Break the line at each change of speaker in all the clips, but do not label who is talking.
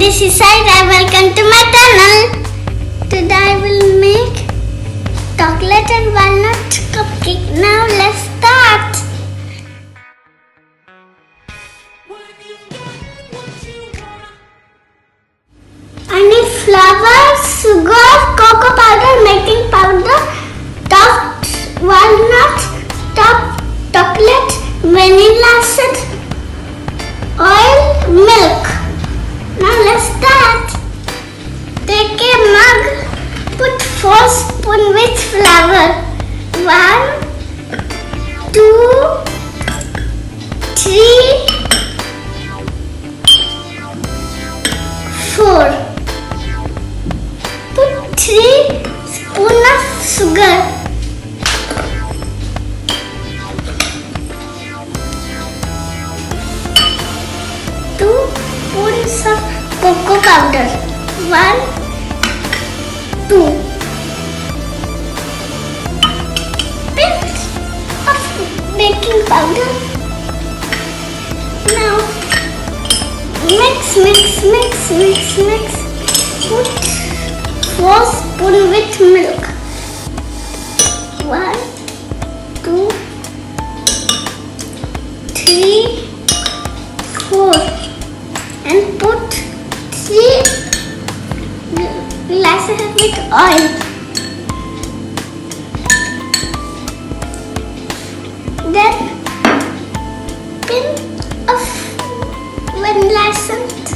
this is Aira. Welcome to my channel. Today I will make chocolate and walnut cupcake. Now let's start. I need flour, sugar, cocoa powder, baking powder, chopped walnut, chopped chocolate, vanilla essence, oil, milk. Now let's start. Take a mug, put 4 spoons with flour. 1, 2, 3, 4. Put 3 spoons of sugar. 2 spoons of cocoa powder. 1, 2. Pinch of baking powder. Now mix. Put 4 spoons with milk. 1, 2, 3, 4. And put 3 glasses with oil. Then pinch of vanilla essence.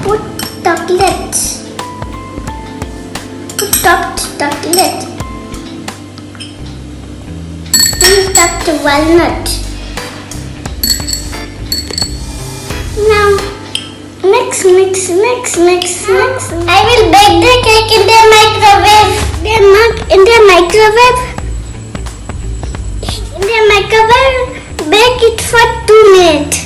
Put chocolate. Put chopped chocolate. Chopped walnut. Now mix. I will bake the cake in the microwave. Bake it for 2 minutes.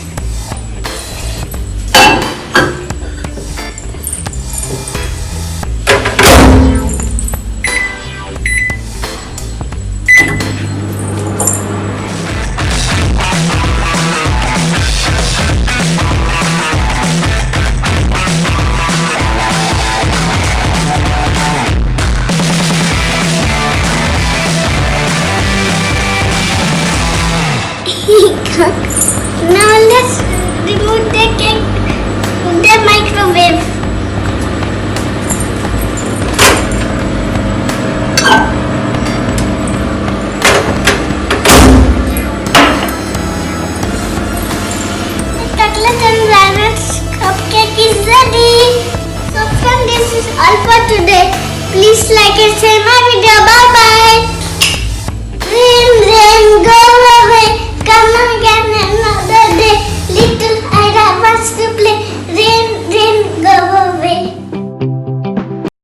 Now let's remove the cake from the microwave. The chocolate and walnut cupcake is ready. So friends, this is all for today. Please like and share my